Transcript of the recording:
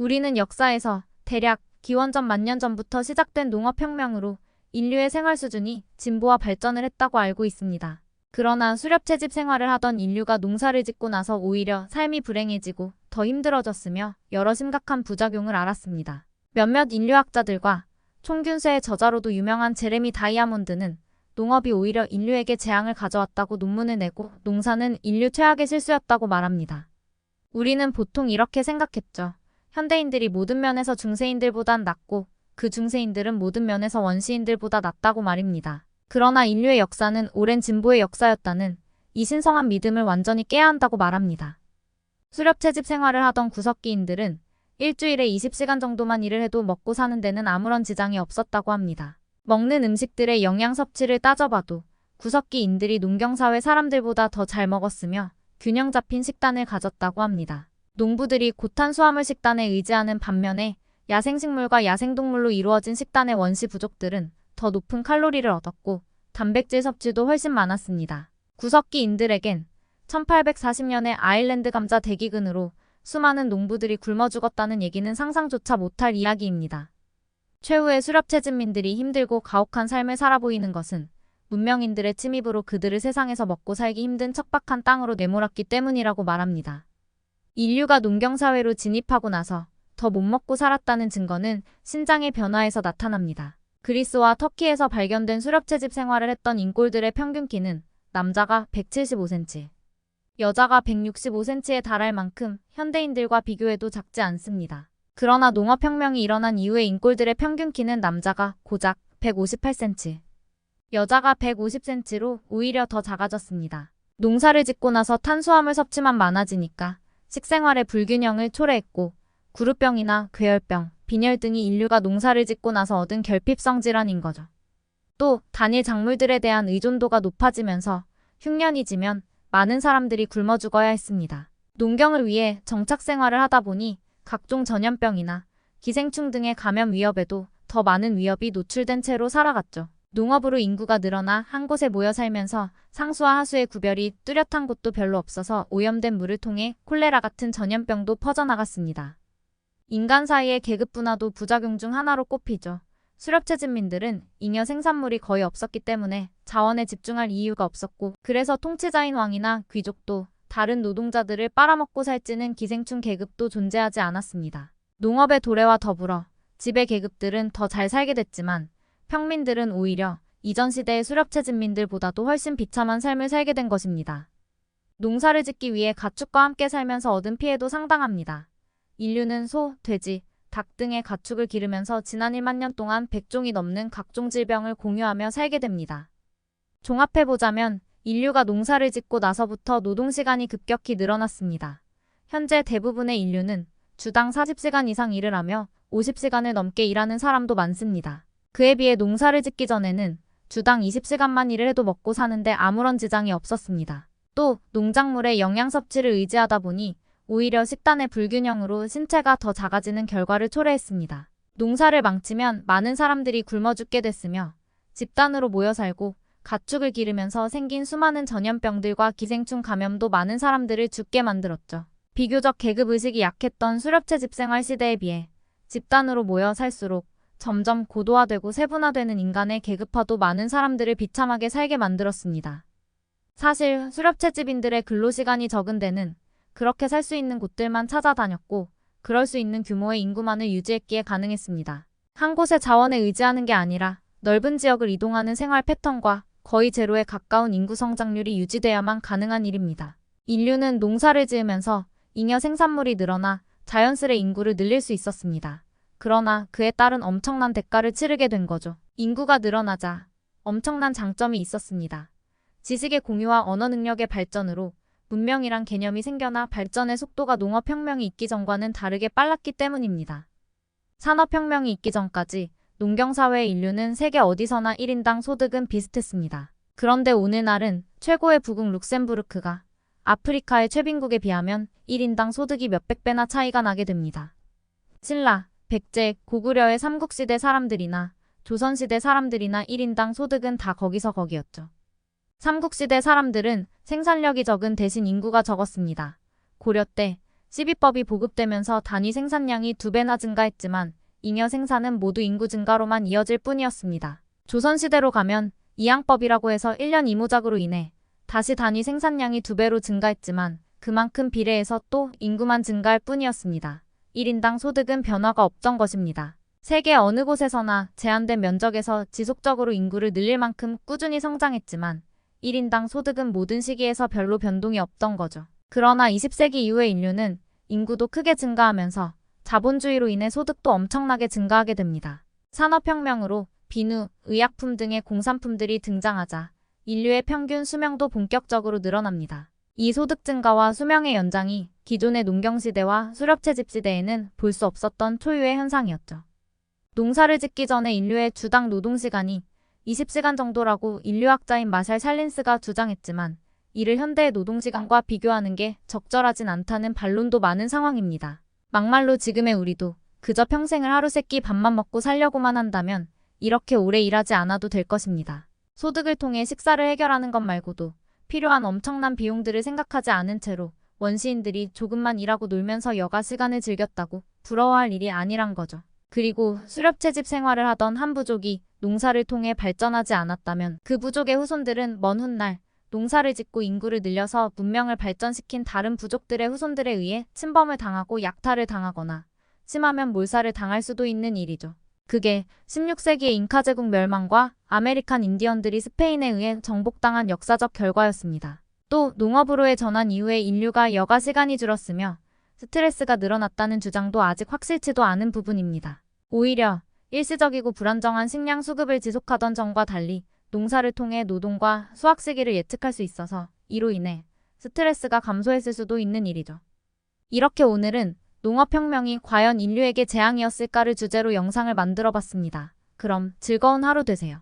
우리는 역사에서 대략 기원전 만년 전부터 시작된 농업혁명으로 인류의 생활 수준이 진보와 발전을 했다고 알고 있습니다. 그러나 수렵채집 생활을 하던 인류가 농사를 짓고 나서 오히려 삶이 불행해지고 더 힘들어졌으며 여러 심각한 부작용을 알았습니다. 몇몇 인류학자들과 총균쇠의 저자로도 유명한 제레미 다이아몬드는 농업이 오히려 인류에게 재앙을 가져왔다고 논문을 내고 농사는 인류 최악의 실수였다고 말합니다. 우리는 보통 이렇게 생각했죠. 현대인들이 모든 면에서 중세인들보단 낫고 그 중세인들은 모든 면에서 원시인들보다 낫다고 말입니다. 그러나 인류의 역사는 오랜 진보의 역사였다는 이 신성한 믿음을 완전히 깨야 한다고 말합니다. 수렵채집 생활을 하던 구석기인들은 일주일에 20시간 정도만 일을 해도 먹고 사는 데는 아무런 지장이 없었다고 합니다. 먹는 음식들의 영양 섭취를 따져봐도 구석기인들이 농경사회 사람들보다 더 잘 먹었으며 균형 잡힌 식단을 가졌다고 합니다. 농부들이 고탄수화물 식단에 의지하는 반면에 야생식물과 야생동물로 이루어진 식단의 원시 부족들은 더 높은 칼로리를 얻었고 단백질 섭취도 훨씬 많았습니다. 구석기인들에겐 1840년에 아일랜드 감자 대기근으로 수많은 농부들이 굶어 죽었다는 얘기는 상상조차 못할 이야기입니다. 최후의 수렵채집민들이 힘들고 가혹한 삶을 살아 보이는 것은 문명인들의 침입으로 그들을 세상에서 먹고 살기 힘든 척박한 땅으로 내몰았기 때문이라고 말합니다. 인류가 농경사회로 진입하고 나서 더 못 먹고 살았다는 증거는 신장의 변화에서 나타납니다. 그리스와 터키에서 발견된 수렵채집 생활을 했던 인골들의 평균 키는 남자가 175cm, 여자가 165cm에 달할 만큼 현대인들과 비교해도 작지 않습니다. 그러나 농업혁명이 일어난 이후에 인골들의 평균 키는 남자가 고작 158cm, 여자가 150cm로 오히려 더 작아졌습니다. 농사를 짓고 나서 탄수화물 섭취만 많아지니까 식생활의 불균형을 초래했고 구루병이나 괴혈병, 빈혈 등이 인류가 농사를 짓고 나서 얻은 결핍성 질환인 거죠. 또 단일 작물들에 대한 의존도가 높아지면서 흉년이 지면 많은 사람들이 굶어 죽어야 했습니다. 농경을 위해 정착 생활을 하다 보니 각종 전염병이나 기생충 등의 감염 위협에도 더 많은 위협이 노출된 채로 살아갔죠. 농업으로 인구가 늘어나 한 곳에 모여 살면서 상수와 하수의 구별이 뚜렷한 곳도 별로 없어서 오염된 물을 통해 콜레라 같은 전염병도 퍼져나갔습니다. 인간 사이의 계급 분화도 부작용 중 하나로 꼽히죠. 수렵채집민들은 잉여 생산물이 거의 없었기 때문에 자원에 집중할 이유가 없었고 그래서 통치자인 왕이나 귀족도 다른 노동자들을 빨아먹고 살찌는 기생충 계급도 존재하지 않았습니다. 농업의 도래와 더불어 지배 계급들은 더 잘 살게 됐지만 평민들은 오히려 이전 시대의 수렵채집민들보다도 훨씬 비참한 삶을 살게 된 것입니다. 농사를 짓기 위해 가축과 함께 살면서 얻은 피해도 상당합니다. 인류는 소, 돼지, 닭 등의 가축을 기르면서 지난 1만 년 동안 100종이 넘는 각종 질병을 공유하며 살게 됩니다. 종합해보자면 인류가 농사를 짓고 나서부터 노동시간이 급격히 늘어났습니다. 현재 대부분의 인류는 주당 40시간 이상 일을 하며 50시간을 넘게 일하는 사람도 많습니다. 그에 비해 농사를 짓기 전에는 주당 20시간만 일을 해도 먹고 사는데 아무런 지장이 없었습니다. 또 농작물의 영양 섭취를 의지하다 보니 오히려 식단의 불균형으로 신체가 더 작아지는 결과를 초래했습니다. 농사를 망치면 많은 사람들이 굶어 죽게 됐으며 집단으로 모여 살고 가축을 기르면서 생긴 수많은 전염병들과 기생충 감염도 많은 사람들을 죽게 만들었죠. 비교적 계급의식이 약했던 수렵채집 생활 시대에 비해 집단으로 모여 살수록 점점 고도화되고 세분화되는 인간의 계급화도 많은 사람들을 비참하게 살게 만들었습니다. 사실 수렵채집인들의 근로시간이 적은 데는 그렇게 살 수 있는 곳들만 찾아다녔고 그럴 수 있는 규모의 인구만을 유지했기에 가능했습니다. 한 곳의 자원에 의지하는 게 아니라 넓은 지역을 이동하는 생활 패턴과 거의 제로에 가까운 인구 성장률이 유지돼야만 가능한 일입니다. 인류는 농사를 지으면서 잉여 생산물이 늘어나 자연스레 인구를 늘릴 수 있었습니다. 그러나 그에 따른 엄청난 대가를 치르게 된 거죠. 인구가 늘어나자 엄청난 장점이 있었습니다. 지식의 공유와 언어 능력의 발전으로 문명이란 개념이 생겨나 발전의 속도가 농업혁명이 있기 전과는 다르게 빨랐기 때문입니다. 산업혁명이 있기 전까지 농경사회의 인류는 세계 어디서나 1인당 소득은 비슷했습니다. 그런데 오늘날은 최고의 부국 룩셈부르크가 아프리카의 최빈국에 비하면 1인당 소득이 몇백 배나 차이가 나게 됩니다. 신라, 백제, 고구려의 삼국시대 사람들이나 조선시대 사람들이나 1인당 소득은 다 거기서 거기였죠. 삼국시대 사람들은 생산력이 적은 대신 인구가 적었습니다. 고려 때 12법이 보급되면서 단위 생산량이 2배나 증가했지만 잉여 생산은 모두 인구 증가로만 이어질 뿐이었습니다. 조선시대로 가면 이양법이라고 해서 1년 이모작으로 인해 다시 단위 생산량이 2배로 증가했지만 그만큼 비례해서 또 인구만 증가할 뿐이었습니다. 1인당 소득은 변화가 없던 것입니다. 세계 어느 곳에서나 제한된 면적에서 지속적으로 인구를 늘릴 만큼 꾸준히 성장했지만 1인당 소득은 모든 시기에서 별로 변동이 없던 거죠. 그러나 20세기 이후의 인류는 인구도 크게 증가하면서 자본주의로 인해 소득도 엄청나게 증가하게 됩니다. 산업혁명으로 비누, 의약품 등의 공산품들이 등장하자 인류의 평균 수명도 본격적으로 늘어납니다. 이 소득 증가와 수명의 연장이 기존의 농경시대와 수렵채집시대에는 볼 수 없었던 초유의 현상이었죠. 농사를 짓기 전에 인류의 주당 노동시간이 20시간 정도라고 인류학자인 마샬 살린스가 주장했지만 이를 현대의 노동시간과 비교하는 게 적절하진 않다는 반론도 많은 상황입니다. 막말로 지금의 우리도 그저 평생을 하루 세끼 밥만 먹고 살려고만 한다면 이렇게 오래 일하지 않아도 될 것입니다. 소득을 통해 식사를 해결하는 것 말고도 필요한 엄청난 비용들을 생각하지 않은 채로 원시인들이 조금만 일하고 놀면서 여가 시간을 즐겼다고 부러워할 일이 아니란 거죠. 그리고 수렵채집 생활을 하던 한 부족이 농사를 통해 발전하지 않았다면 그 부족의 후손들은 먼 훗날 농사를 짓고 인구를 늘려서 문명을 발전시킨 다른 부족들의 후손들에 의해 침범을 당하고 약탈을 당하거나 심하면 몰살을 당할 수도 있는 일이죠. 그게 16세기의 잉카 제국 멸망과 아메리칸 인디언들이 스페인에 의해 정복당한 역사적 결과였습니다. 또 농업으로의 전환 이후에 인류가 여가 시간이 줄었으며 스트레스가 늘어났다는 주장도 아직 확실치도 않은 부분입니다. 오히려 일시적이고 불안정한 식량 수급을 지속하던 전과 달리 농사를 통해 노동과 수확 시기를 예측할 수 있어서 이로 인해 스트레스가 감소했을 수도 있는 일이죠. 이렇게 오늘은 농업혁명이 과연 인류에게 재앙이었을까를 주제로 영상을 만들어 봤습니다. 그럼 즐거운 하루 되세요.